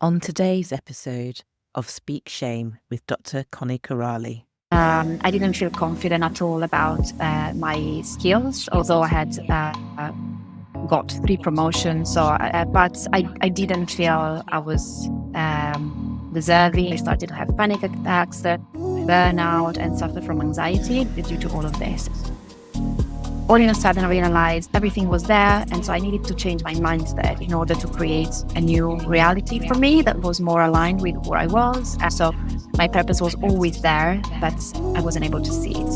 On today's episode of Speak Shame with Dr. Connie Cuberli. I didn't feel confident at all about my skills, although I had got 3 promotions. But I didn't feel I was deserving. I started to have panic attacks, burnout, and suffer from anxiety due to all of this. All in a sudden, I realized everything was there, and so I needed to change my mindset in order to create a new reality for me that was more aligned with where I was. And so my purpose was always there, but I wasn't able to see it.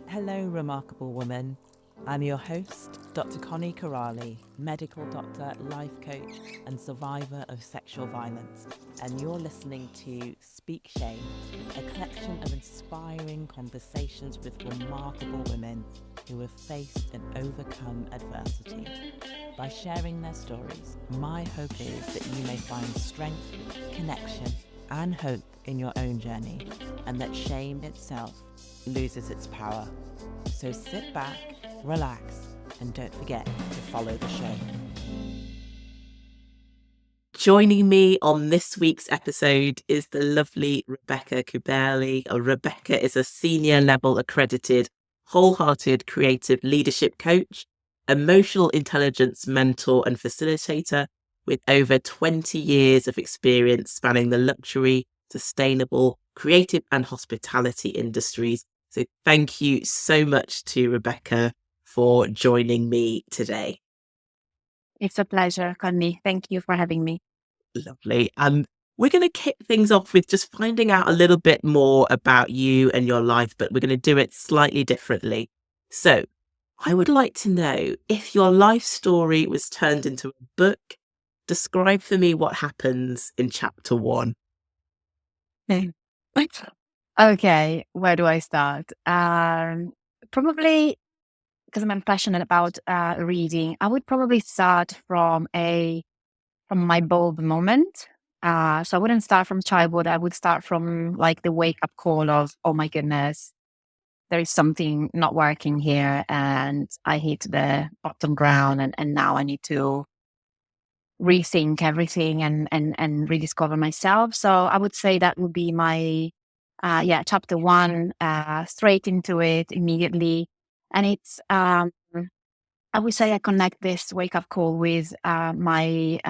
Hello, remarkable woman. I'm your host, Dr. Connie Cuberli, medical doctor, life coach, and survivor of sexual violence. And you're listening to Speak Shame, a collection of inspiring conversations with remarkable women who have faced and overcome adversity. By sharing their stories, my hope is that you may find strength, connection, and hope in your own journey, and that shame itself loses its power. So sit back, relax, and don't forget to follow the show. Joining me on this week's episode is the lovely Rebecca Cuberli. Rebecca is a senior level accredited, wholehearted creative leadership coach, emotional intelligence mentor and facilitator with over 20 years of experience spanning the luxury, sustainable, creative and hospitality industries. So thank you so much to Rebecca for joining me today. It's a pleasure, Connie. Thank you for having me. Lovely. We're going to kick things off with just finding out a little bit more about you and your life, but we're going to do it slightly differently. So I would like to know, if your life story was turned into a book, describe for me what happens in chapter 1. Okay, where do I start? Probably because I'm passionate about reading. I would probably start from my bulb moment. So I wouldn't start from childhood. I would start from like the wake up call of, oh my goodness, there is something not working here, and I hit the bottom ground, and now I need to rethink everything and rediscover myself. So I would say that would be my chapter 1, straight into it immediately. And it's I would say I connect this wake up call with my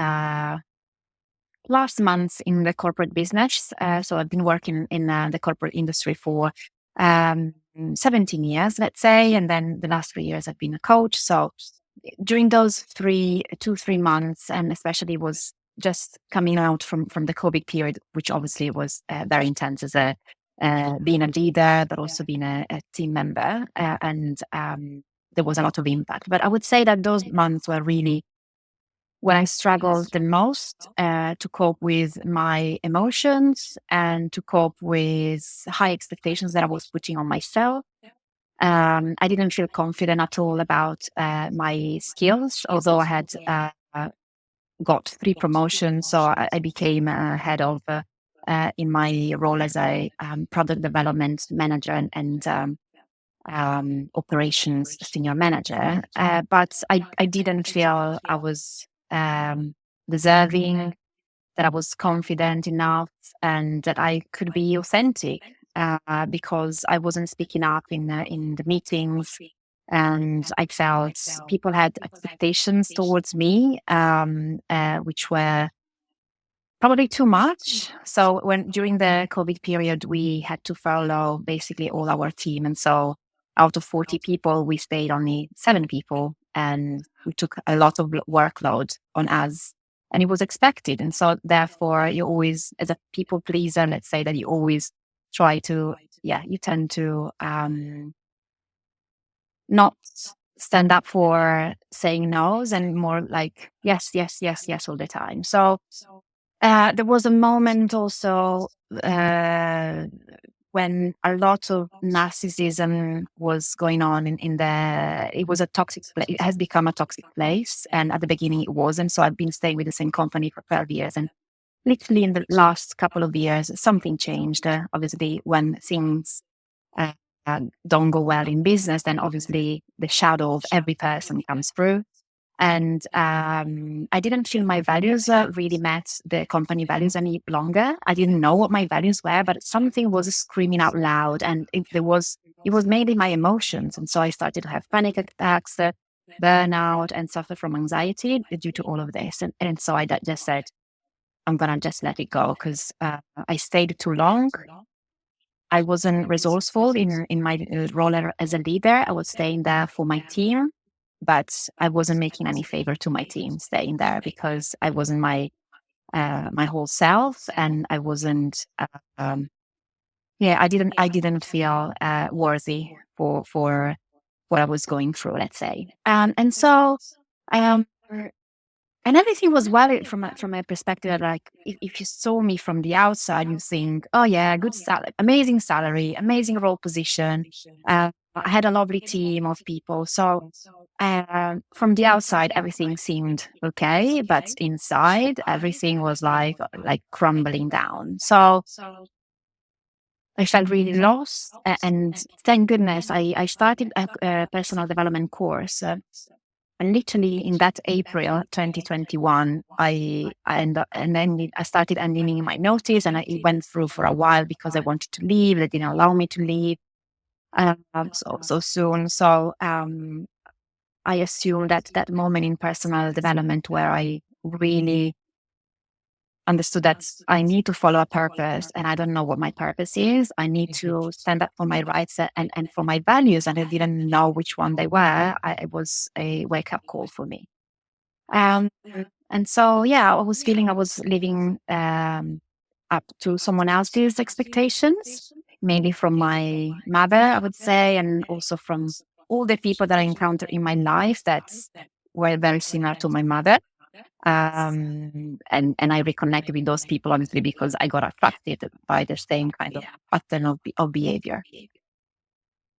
last months in the corporate business. So I've been working in the corporate industry for 17 years, let's say, and then the last 3 years I've been a coach. So during those 3 months, and especially was just coming out from the COVID period, which obviously was very intense as a being a leader, but also being a team member, and there was a lot of impact. But I would say that those months were really when I struggled the most to cope with my emotions and to cope with high expectations that I was putting on myself. I didn't feel confident at all about my skills, although I had got 3 promotions. So I became head of in my role as a product development manager and operations senior manager. But I didn't feel I was deserving, that I was confident enough, and that I could be authentic because I wasn't speaking up in the meetings. And I felt people had expectations towards me, which were probably too much. So during the COVID period, we had to furlough basically all our team. And so out of 40 people, we stayed only 7 people, and we took a lot of workload on us, and it was expected. And so therefore you always, as a people pleaser, let's say, that you always try to, you tend to not stand up for saying no's and more like yes, yes, yes, yes all the time. So there was a moment also when a lot of narcissism was going on it was a toxic place. It has become a toxic place. And at the beginning it wasn't. So I've been staying with the same company for 12 years. And literally in the last couple of years, something changed. Obviously, when things don't go well in business, then obviously the shadow of every person comes through. And I didn't feel my values really met the company values any longer. I didn't know what my values were, but something was screaming out loud, and it was mainly my emotions. And so I started to have panic attacks, burnout, and suffer from anxiety due to all of this. And so I just said, I'm gonna just let it go, because I stayed too long. I wasn't resourceful in my role as a leader. I was staying there for my team, but I wasn't making any favor to my team staying there, because I wasn't my whole self, and I wasn't. I didn't feel worthy for what I was going through, let's say. And so um, and everything was well from a perspective, like if you saw me from the outside, you think, oh yeah, good salary, amazing salary, amazing role position. I had a lovely team of people. So from the outside, everything seemed okay, but inside, everything was like crumbling down. So I felt really lost, and thank goodness I started a personal development course. And literally in that April 2021, I started ending in my notice, and it went through for a while because I wanted to leave. They didn't allow me to leave so soon. So I assume that moment in personal development where I really understood that I need to follow a purpose, and I don't know what my purpose is. I need to stand up for my rights and for my values, and I didn't know which one they were. It was a wake up call for me. Um, and so, yeah, I was feeling I was living up to someone else's expectations, mainly from my mother, I would say, and also from all the people that I encountered in my life that were very similar to my mother. And I reconnected with those people, obviously, because I got attracted by the same kind of pattern of behavior.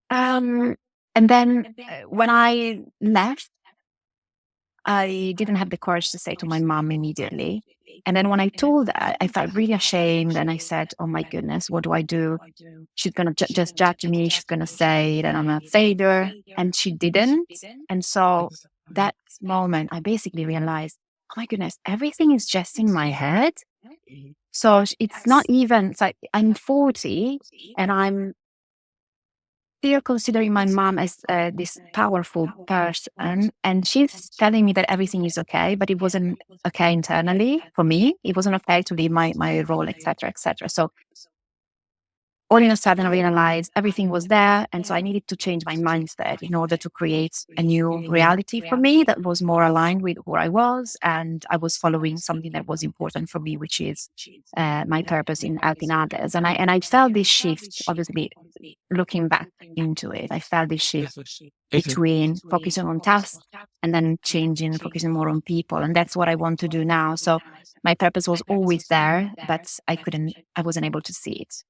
And then when I left, I didn't have the courage to say to my mom immediately. And then when I told her, I felt really ashamed, and I said, oh my goodness, what do I do? She's going to just judge me. She's going to say that I'm a failure. And she didn't. And so that moment, I basically realized, oh my goodness, everything is just in my head. So it's not even, it's like I'm 40 and I'm still considering my mom as this powerful person, and she's telling me that everything is okay, but it wasn't okay internally for me. It wasn't okay to leave my role, etc., etc. So all in a sudden, I realized everything was there, and so I needed to change my mindset in order to create a new reality for me that was more aligned with who I was, and I was following something that was important for me, which is my purpose in helping others. And I felt this shift, obviously, looking back into it. I felt this shift between focusing on tasks and then changing, focusing more on people, and that's what I want to do now. So my purpose was always there, but I wasn't able to see it.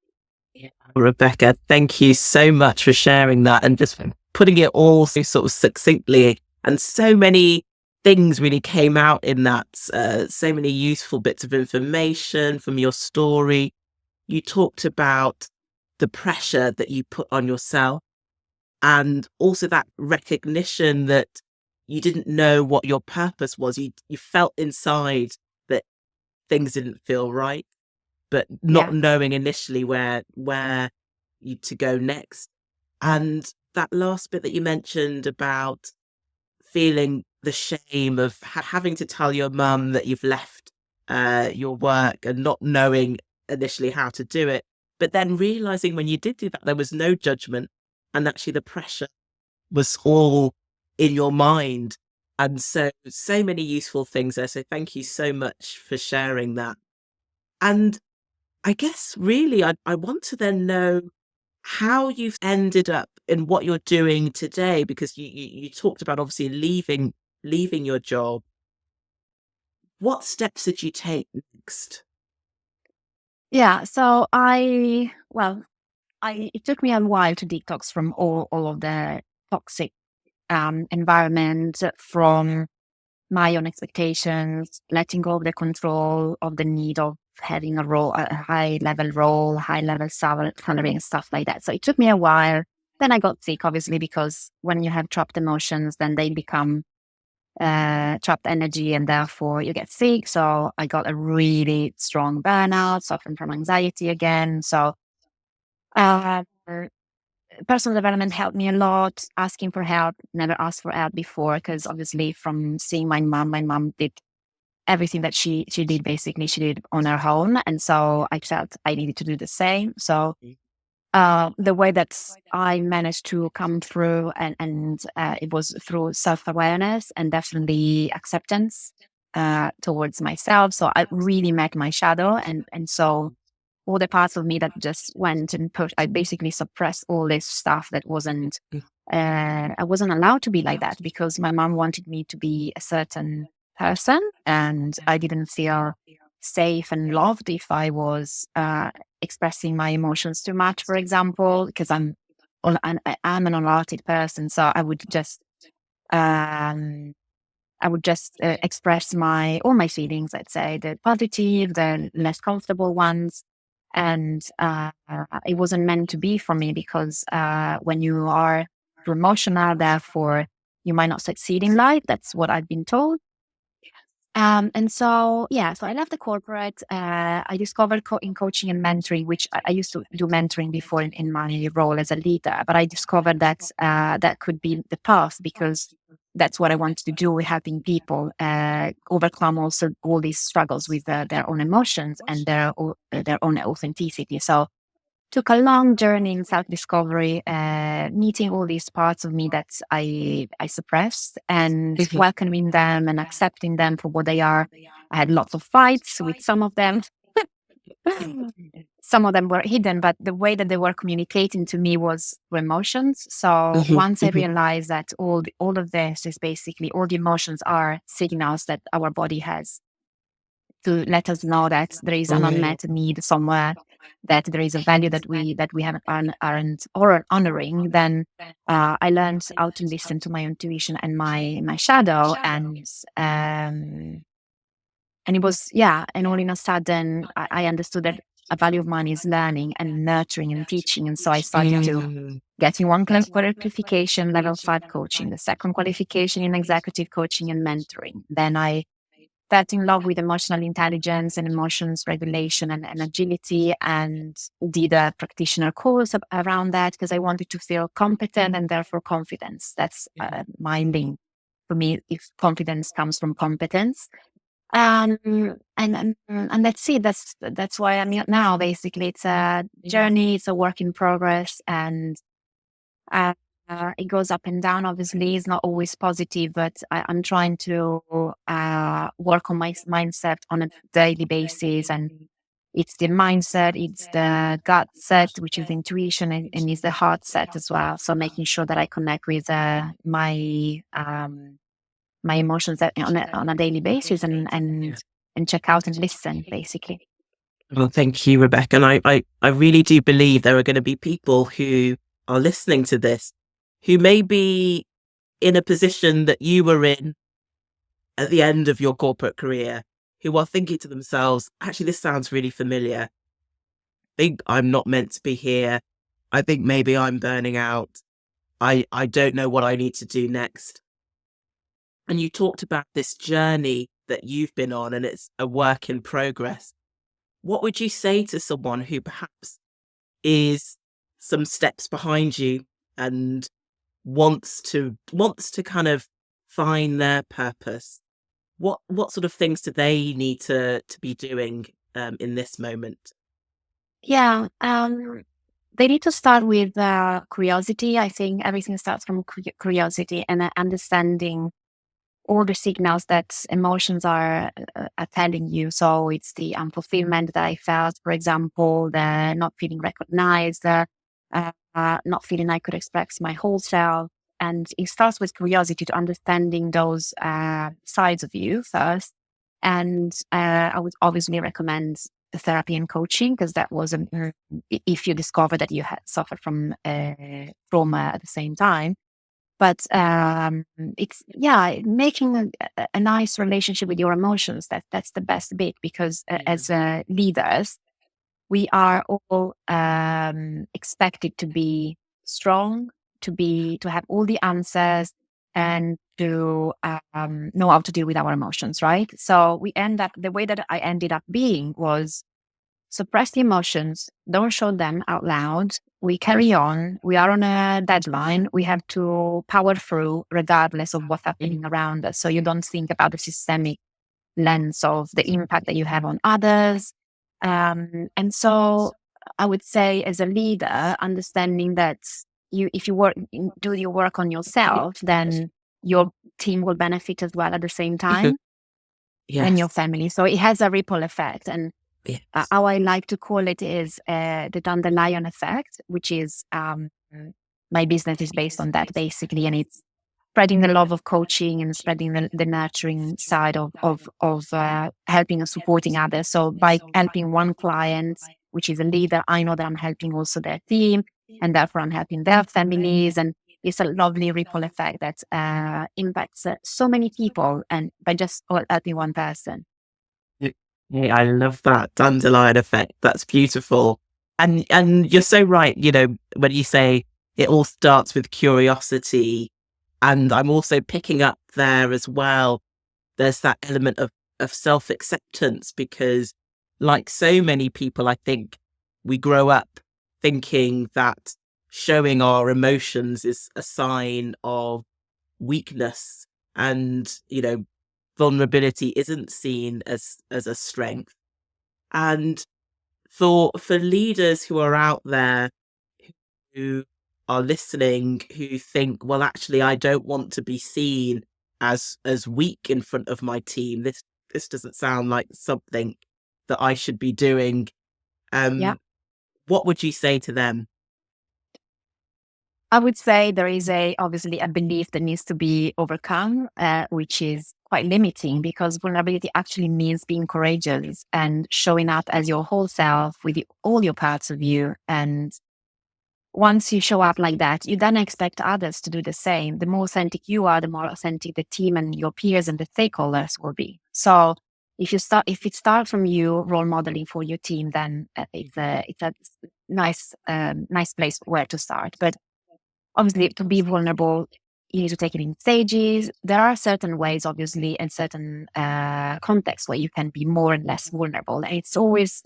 Rebecca, thank you so much for sharing that and just putting it all so sort of succinctly. And so many things really came out in that, so many useful bits of information from your story. You talked about the pressure that you put on yourself, and also that recognition that you didn't know what your purpose was. You felt inside that things didn't feel right, but not knowing initially where you to go next. And that last bit that you mentioned about feeling the shame of having to tell your mum that you've left your work and not knowing initially how to do it, but then realizing when you did do that, there was no judgment, and actually the pressure was all in your mind. And so many useful things there. So thank you so much for sharing that. And I guess really I want to then know how you've ended up in what you're doing today, because you talked about obviously leaving your job. What steps did you take next? Yeah, so it took me a while to detox from all of the toxic environment, from my own expectations, letting go of the control of the need of having a high level role, high level salary and stuff like that. So it took me a while. Then I got sick, obviously, because when you have trapped emotions, then they become trapped energy, and therefore you get sick. So I got a really strong burnout, suffering from anxiety again. So uh, personal development helped me a lot. Asking for help, never asked for help before, because obviously from seeing my mom did everything that she did. Basically, she did on her own, and so I felt I needed to do the same. So the way that I managed to come through, and it was through self-awareness and definitely acceptance towards myself. So I really met my shadow, and so all the parts of me that just went and pushed, I basically suppressed all this stuff that wasn't, I wasn't allowed to be like that, because my mom wanted me to be a certain person, and I didn't feel safe and loved if I was expressing my emotions too much, for example, because I'm an unaltered person. So um, I would just express all my feelings, let's say, the positive, the less comfortable ones. And it wasn't meant to be for me, because when you are too emotional, therefore you might not succeed in life. That's what I've been told. And so, yeah, so I left the corporate. I discovered in coaching and mentoring, which I used to do mentoring before in my role as a leader, but I discovered that that could be the path, because that's what I wanted to do with helping people overcome also all these struggles with their own emotions and their own authenticity. So took a long journey in self-discovery, meeting all these parts of me that I suppressed, and welcoming them and accepting them for what they are. I had lots of fights with some of them. Some of them were hidden, but the way that they were communicating to me was through emotions. So once I realized that all of this is basically, all the emotions are signals that our body has to let us know that there is an unmet need somewhere, that there is a value that we aren't or honoring, then I learned how to listen to my intuition and my shadow, and it was, yeah, and all in a sudden I understood that a value of mine is learning and nurturing and teaching, and so I started to getting one qualification, level 5 coaching, the second qualification in executive coaching and mentoring. Then I fell in love with emotional intelligence and emotions regulation and agility, and did a practitioner course around that, because I wanted to feel competent and therefore confidence. That's my link. For me, if confidence comes from competence. And that's it. That's why I'm here now. Basically, it's a journey. It's a work in progress, and uh, it goes up and down. Obviously, it's not always positive, but I'm trying to work on my mindset on a daily basis. And it's the mindset, it's the gut set, which is intuition, and it's the heart set as well. So making sure that I connect with my emotions on a daily basis, and check out and listen, basically. Well, thank you, Rebecca. And I really do believe there are going to be people who are listening to this who may be in a position that you were in at the end of your corporate career, who are thinking to themselves, actually, this sounds really familiar. I think I'm not meant to be here. I think maybe I'm burning out. I don't know what I need to do next. And you talked about this journey that you've been on, and it's a work in progress. What would you say to someone who perhaps is some steps behind you and wants to kind of find their purpose? What sort of things do they need to be doing in this moment? Yeah, they need to start with curiosity. I think everything starts from curiosity and understanding all the signals that emotions are telling you. So it's the unfulfillment that I felt, for example, the not feeling recognized, not feeling I could express my whole self. And it starts with curiosity, to understanding those sides of you first. And I would obviously recommend the therapy and coaching, because that was, if you discover that you had suffered from trauma at the same time. But it's, yeah, making a nice relationship with your emotions. That's the best bit, because as leaders, we are all expected to be strong, to have all the answers, and to know how to deal with our emotions, right? So the way that I ended up being was suppress the emotions, don't show them out loud. We carry on. We are on a deadline. We have to power through regardless of what's happening around us. So you don't think about the systemic lens of the impact that you have on others. And so I would say, as a leader, understanding that if you do your work on yourself, then your team will benefit as well at the same time, and your Yes. family. So it has a ripple effect. And Yes. how I like to call it is the Dandelion effect, which is my business is based on that basically, and it's spreading the love of coaching and spreading the nurturing side of helping and supporting others. So by helping one client, which is a leader, I know that I'm helping also their team, and therefore I'm helping their families, and it's a lovely ripple effect that impacts so many people, and by just helping one person. Hey, I love that dandelion effect. That's beautiful. And you're so right, when you say it all starts with curiosity. And I'm also picking up there as well, there's that element of self-acceptance, because like so many people, I think we grow up thinking that showing our emotions is a sign of weakness, and vulnerability isn't seen as a strength. And for leaders who are out there who are listening, who think, well, actually, I don't want to be seen as weak in front of my team. This doesn't sound like something that I should be doing. Yeah. What would you say to them? I would say there is obviously a belief that needs to be overcome, which is quite limiting, because vulnerability actually means being courageous and showing up as your whole self with all your parts of you. And once you show up like that, you then expect others to do the same. The more authentic you are, the more authentic the team and your peers and the stakeholders will be. So if it starts from you role modeling for your team, then it's a nice place where to start. But obviously, to be vulnerable, you need to take it in stages. There are certain ways, obviously, and certain contexts where you can be more and less vulnerable. And it's always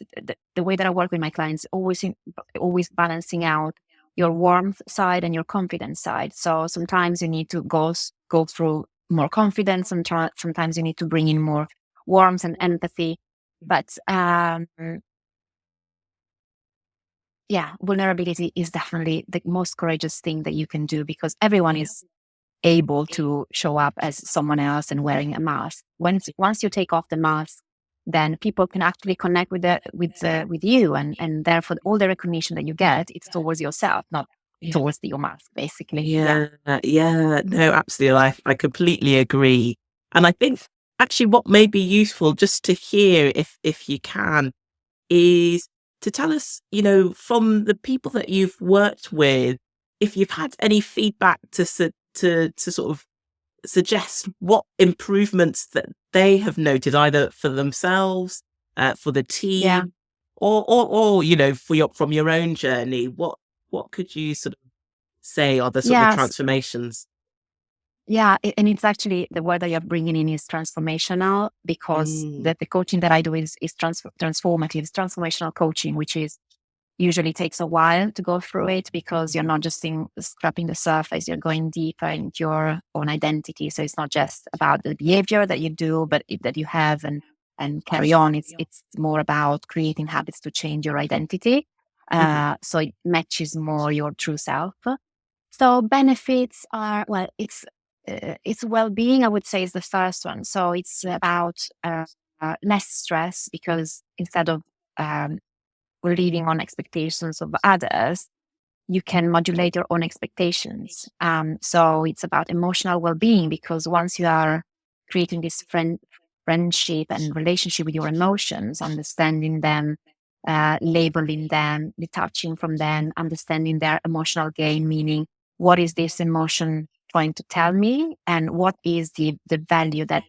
the way that I work with my clients, always balancing out your warmth side and your confidence side. So sometimes you need to go through more confidence, and sometimes you need to bring in more warmth and empathy. But yeah, vulnerability is definitely the most courageous thing that you can do, because everyone is able to show up as someone else and wearing a mask. Once you take off the mask, then people can actually connect with you, and therefore all the recognition that you get, it's towards yourself, not towards your mask, basically. Yeah. Yeah, no, absolutely. I completely agree. And I think actually what may be useful just to hear, if you can, is to tell us, from the people that you've worked with, if you've had any feedback to sort of suggest what improvements that they have noted, either for themselves, for the Yeah. team, or from your own journey. What could you sort of say are the sort of Yes. transformations? Yeah, and it's actually the word that you're bringing in is transformational, because Mm, the coaching that I do is transformative, it's transformational coaching, which is usually takes a while to go through it, because you're not just scraping the surface, you're going deeper into your own identity. So it's not just about the behavior that you do, but that you have and carry on. It's more about creating habits to change your identity. mhm, So it matches more your true self. So benefits are, well, it's well-being, I would say, is the first one. So it's about less stress, because instead of living on expectations of others, you can modulate your own expectations. So it's about emotional well-being, because once you are creating this friendship and relationship with your emotions, understanding them, labeling them, detaching from them, understanding their emotional gain, meaning what is this emotion trying to tell me, and what is the value that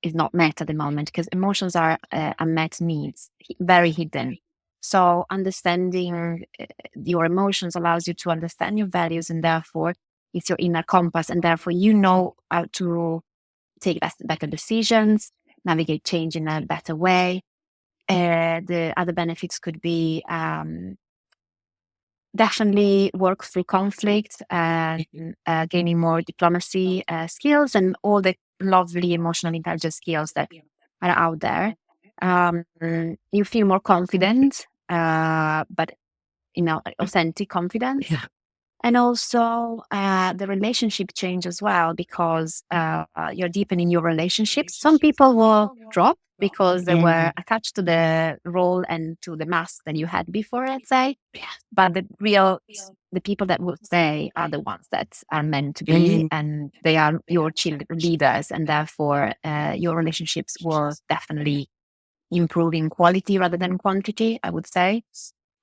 is not met at the moment, because emotions are unmet needs, very hidden. So understanding your emotions allows you to understand your values, and therefore it's your inner compass, and therefore you know how to take better decisions, navigate change in a better way. The other benefits could be definitely work through conflict and gaining more diplomacy skills and all the lovely emotional intelligence skills that are out there. You feel more confident, but authentic confidence. Yeah. And also the relationship change as well, because you're deepening your relationships. Some people will drop because they were attached to the role and to the mask that you had before, let's say. But the people that will stay are the ones that are meant to be, and they are your leaders, and therefore your relationships will definitely improve in quality rather than quantity, I would say.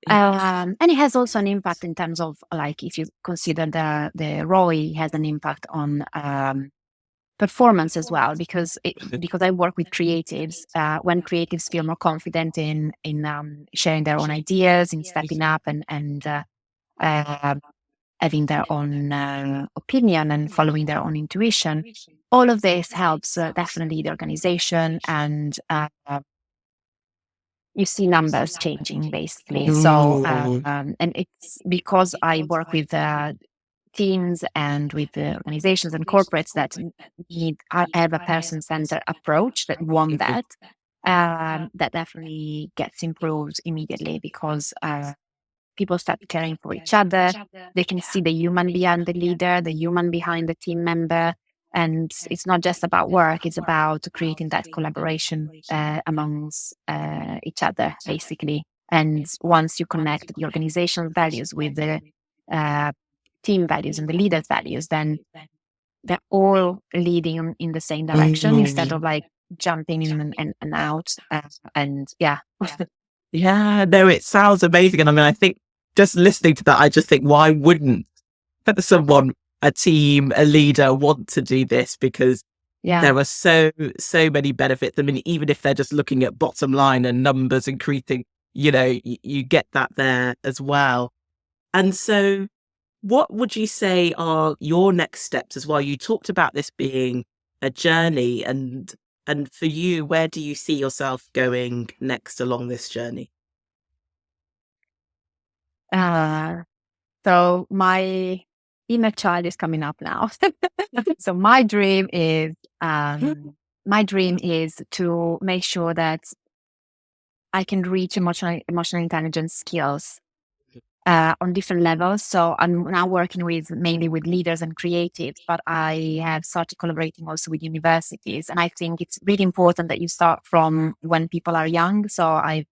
And it has also an impact in terms of, like, if you consider the ROI has an impact on performance as well, because I work with creatives. When creatives feel more confident in sharing their own ideas, in stepping up and having their own opinion and following their own intuition, all of this helps definitely the organization, and you see numbers changing basically. So, and it's because I work with teams and with the organizations and corporates that have a person-centered approach, that want that. That definitely gets improved immediately, because people start caring for each other. They can see the human behind the leader, the human behind the team member. And it's not just about work, it's about creating that collaboration amongst each other, basically. And once you connect the organizational values with the team values and the leader's values, then they're all leading in the same direction instead of like jumping in and out. And yeah. Yeah, no, it sounds amazing. And I mean, I think just listening to that, I just think, why wouldn't someone, a team, a leader want to do this? Because there are so many benefits. I mean, even if they're just looking at bottom line and numbers and creating, you get that there as well. And so what would you say are your next steps as well? You talked about this being a journey, and for you, where do you see yourself going next along this journey? So my inner child is coming up now. So my dream is to make sure that I can reach emotional intelligence skills on different levels. So I'm now working mainly with leaders and creatives, but I have started collaborating also with universities. And I think it's really important that you start from when people are young. So I've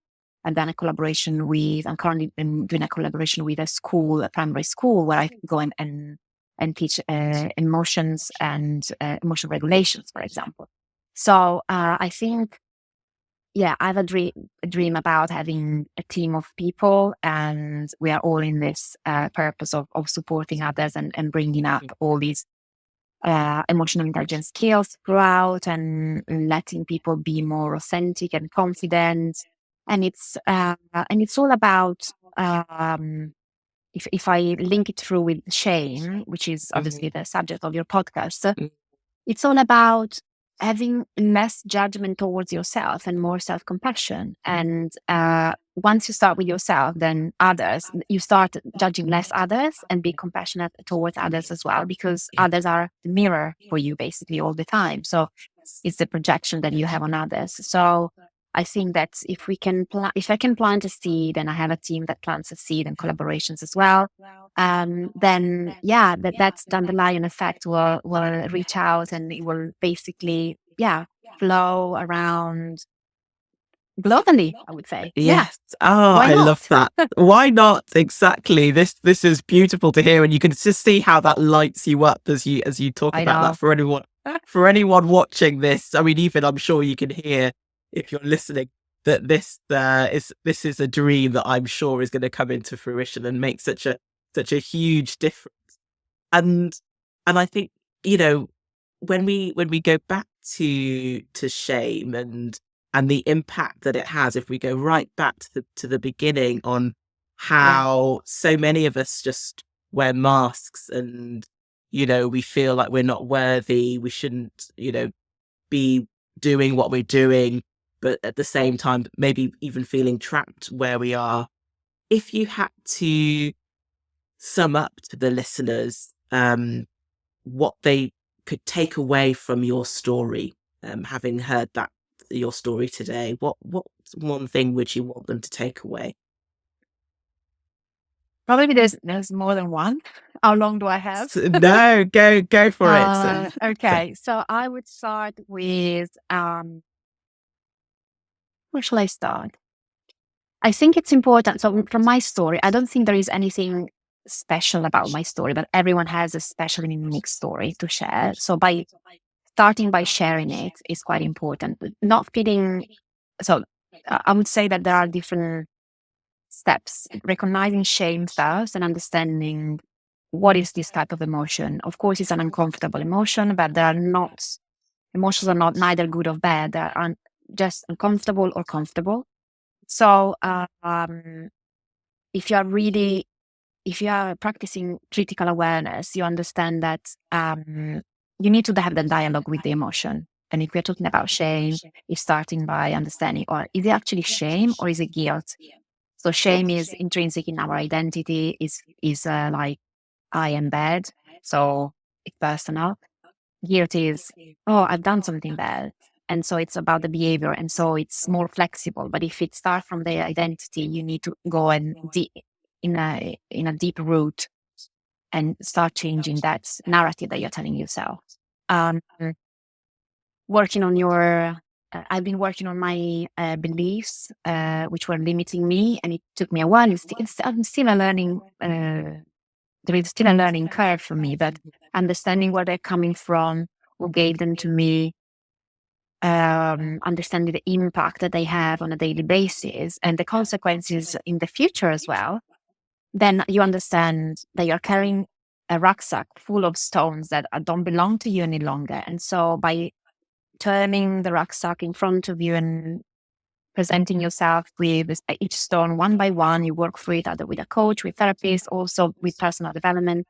done a collaboration I'm currently doing a collaboration with a primary school, where I go and teach emotions and emotional regulations, for example. So I think, I have a dream about having a team of people, and we are all in this purpose of supporting others and bringing up all these emotional intelligence skills throughout, and letting people be more authentic and confident. And it's all about, if I link it through with shame, which is obviously the subject of your podcast, it's all about having less judgment towards yourself and more self-compassion. And once you start with yourself, then you start judging less others and be compassionate towards others as well, because others are the mirror for you basically all the time. So it's the projection that you have on others. So I think that if I can plant a seed, and I have a team that plants a seed, and collaborations as well, then that's Dandelion effect will reach out, and it will basically flow around globally, I would say. Yes. Oh, Why I not? love that. Why not? Exactly. This is beautiful to hear, and you can just see how that lights you up as you talk I about know. that. For anyone watching this, I mean, even I'm sure you can hear, if you're listening, that this is a dream that I'm sure is going to come into fruition and make such a huge difference. And I think, when we go back to shame and the impact that it has, if we go right back to the beginning on how so many of us just wear masks and we feel like we're not worthy, we shouldn't, be doing what we're doing, but at the same time, maybe even feeling trapped where we are. If you had to sum up to the listeners what they could take away from your story, having heard your story today, what one thing would you want them to take away? Probably there's more than one. How long do I have? No, go for it. Okay, so I would start with where shall I start? I think it's important. So from my story, I don't think there is anything special about my story, but everyone has a special and unique story to share. So by starting by sharing it is quite important. Not feeling. So I would say that there are different steps: recognizing shame first and understanding what is this type of emotion. Of course, it's an uncomfortable emotion, but emotions are not neither good or bad. They are just uncomfortable or comfortable. So if you are practicing critical awareness, you understand that you need to have the dialogue with the emotion. And if we're talking about shame, it's starting by understanding, or is it actually shame or is it guilt? So shame is intrinsic in our identity, is like I am bad, so it's personal. Guilt is, oh, I've done something bad. And so it's about the behavior. And so it's more flexible. But if it starts from the identity, you need to go in a deep root and start changing that narrative that you're telling yourself. Working on I've been working on my beliefs, which were limiting me, and it took me a while. I'm still a learning. There is still a learning curve for me, but understanding where they're coming from, who gave them to me, understanding the impact that they have on a daily basis and the consequences in the future as well, then you understand that you're carrying a rucksack full of stones that don't belong to you any longer. And so by turning the rucksack in front of you and presenting yourself with each stone one by one, you work through it either with a coach, with therapists, also with personal development.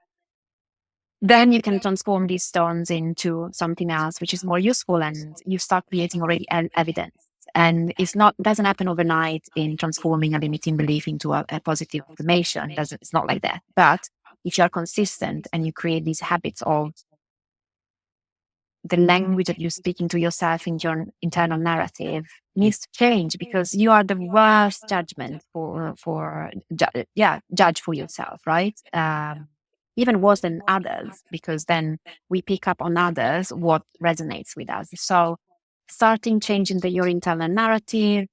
Then you can transform these stones into something else, which is more useful, and you start creating already evidence. And doesn't happen overnight in transforming a limiting belief into a positive affirmation. It's not like that. But if you are consistent and you create these habits of the language that you're speaking to yourself in your internal narrative needs to change, because you are the worst judge for yourself, right? Even worse than others, because then we pick up on others what resonates with us. So starting changing your internal narrative,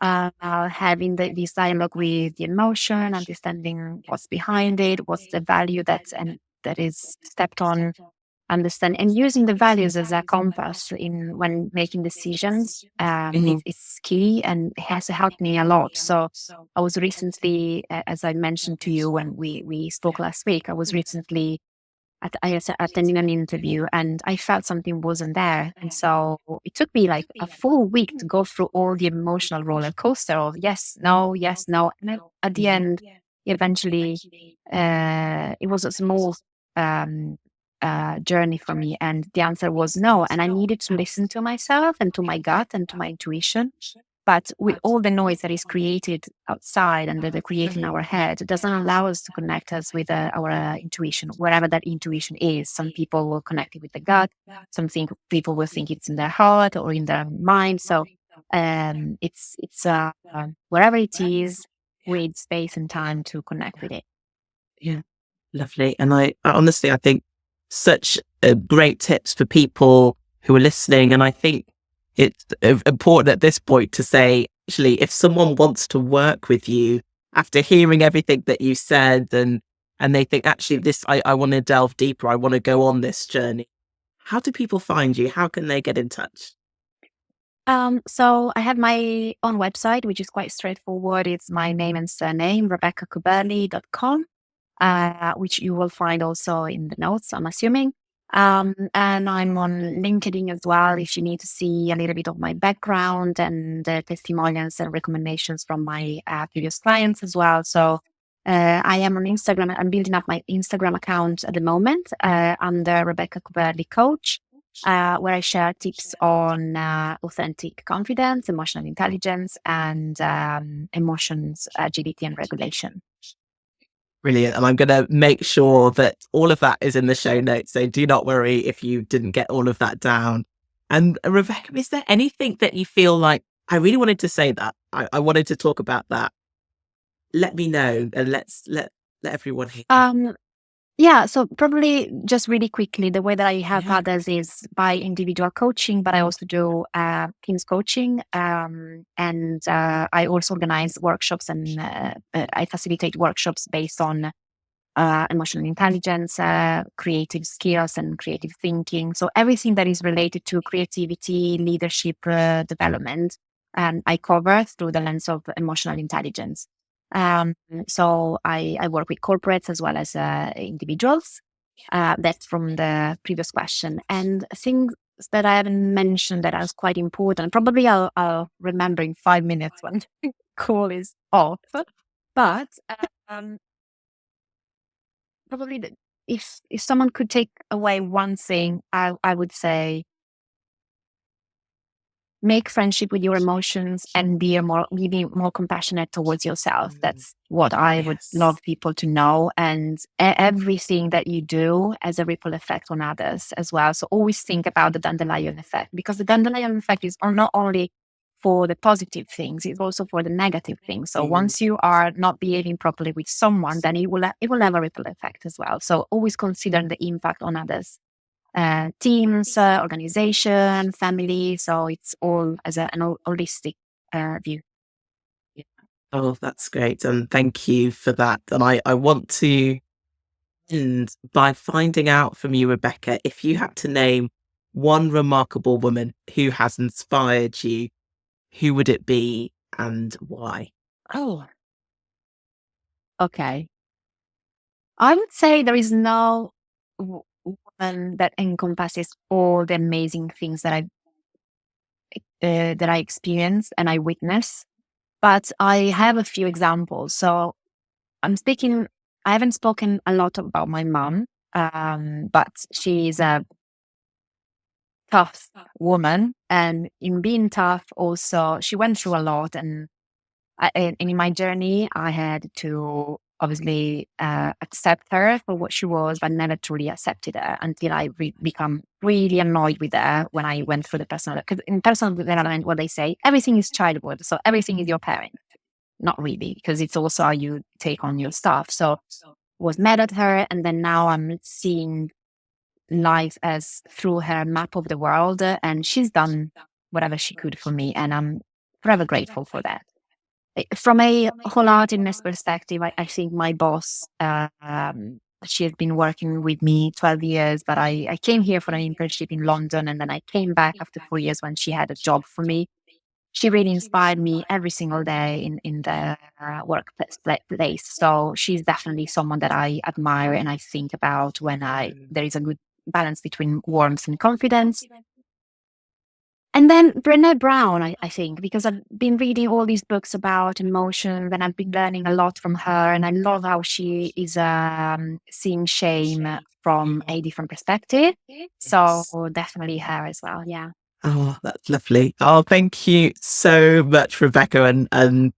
having this dialogue with the emotion, understanding what's behind it, what's the value that is stepped on, understand, and using the values as a compass when making decisions. It's key, and it has helped me a lot. So I was recently, as I mentioned to you when we spoke last week, I was recently attending an interview, and I felt something wasn't there. And so it took me like a full week to go through all the emotional roller coaster of yes, no. And then at the end, eventually, it was a small journey for me, and the answer was no. And I needed to listen to myself and to my gut and to my intuition. But with all the noise that is created outside and that they create in our head, it doesn't allow us to connect us with our intuition, wherever that intuition is. Some people will connect it with the gut. People will think it's in their heart or in their mind. So it's wherever it is, with space and time to connect with it. Yeah, lovely. And I honestly, I think such great tips for people who are listening. And I think it's important at this point to say, actually, if someone wants to work with you after hearing everything that you said, and they think, actually, I want to delve deeper, I want to go on this journey, how do people find you? How can they get in touch? So I have my own website, which is quite straightforward. It's my name and surname, RebeccaCuberli.com, which you will find also in the notes, I'm assuming. And I'm on LinkedIn as well, if you need to see a little bit of my background and testimonials and recommendations from my previous clients as well. So I am on Instagram. I'm building up my Instagram account at the moment under Rebecca Cuberli Coach, where I share tips on authentic confidence, emotional intelligence, and emotions, agility, and regulation. Brilliant. And I'm going to make sure that all of that is in the show notes. So do not worry if you didn't get all of that down. And Rebecca, is there anything that you feel like, I really wanted to say that, I wanted to talk about that? Let me know, and let everyone hear. Yeah, so probably just really quickly, the way that I help others is by individual coaching, but I also do teams coaching, and I also organize workshops, and I facilitate workshops based on emotional intelligence, creative skills, and creative thinking. So everything that is related to creativity, leadership, development, I cover through the lens of emotional intelligence. So I work with corporates as well as individuals. That's from the previous question. And things that I haven't mentioned that are quite important, probably I'll remember in 5 minutes when the call is off. But probably if someone could take away one thing, I would say make friendship with your emotions and be more compassionate towards yourself. That's what I would love people to know. And everything that you do has a ripple effect on others as well. So always think about the Dandelion effect, because the Dandelion effect is not only for the positive things, it's also for the negative things. So once you are not behaving properly with someone, then it will have a ripple effect as well. So always consider the impact on others. Teams, organization, family. So it's all as an holistic view. Oh, that's great. And thank you for that. And I want to end by finding out from you, Rebecca, if you had to name one remarkable woman who has inspired you, who would it be and why? Oh, okay. I would say there is no woman that encompasses all the amazing things that I experienced and I witnessed. But I have a few examples. So I haven't spoken a lot about my mom, but she's a tough woman. And in being tough, also, she went through a lot. And in my journey, I had to obviously accept her for what she was, but never truly accepted her until I become really annoyed with her when I went through the personal. Because in personal development, what they say, everything is childhood. So everything is your parent. Not really, because it's also how you take on your stuff. So was mad at her, and then now I'm seeing life as through her map of the world, and she's done whatever she could for me, and I'm forever grateful for that. From a wholeheartedness perspective, I think my boss, she has been working with me 12 years, but I came here for an internship in London, and then I came back after 4 years when she had a job for me. She really inspired me every single day in the workplace. So she's definitely someone that I admire and I think about when there is a good balance between warmth and confidence. And then Brené Brown, I think, because I've been reading all these books about emotions and I've been learning a lot from her. And I love how she is seeing shame from a different perspective. So definitely her as well. Yeah. Oh, that's lovely. Oh, thank you so much, Rebecca. And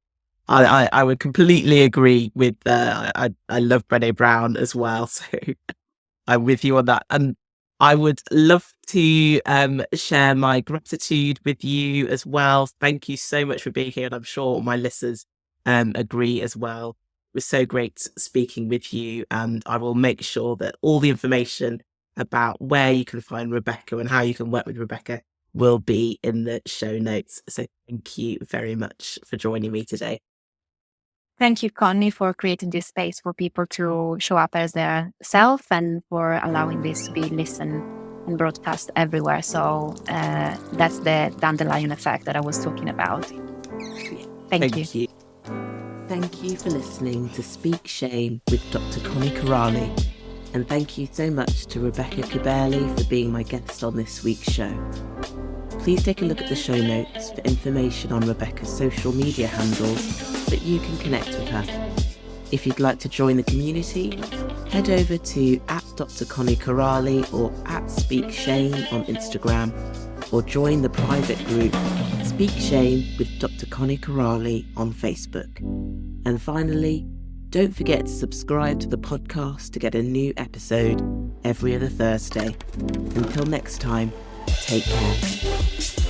I would completely agree with, I love Brené Brown as well. So I'm with you on that. And I would love to share my gratitude with you as well. Thank you so much for being here. And I'm sure my listeners agree as well. It was so great speaking with you. And I will make sure that all the information about where you can find Rebecca and how you can work with Rebecca will be in the show notes. So thank you very much for joining me today. Thank you, Connie, for creating this space for people to show up as their self and for allowing this to be listened and broadcast everywhere. So that's the Dandelion effect that I was talking about. Thank you. Thank you for listening to Speak Shame with Dr. Connie Cuberli. And thank you so much to Rebecca Cuberli for being my guest on this week's show. Please take a look at the show notes for information on Rebecca's social media handles so that you can connect with her. If you'd like to join the community, head over to @Dr. Connie Cuberli or @SpeakShame on Instagram, or join the private group Speak Shame with Dr. Connie Cuberli on Facebook. And finally, don't forget to subscribe to the podcast to get a new episode every other Thursday. Until next time, take care.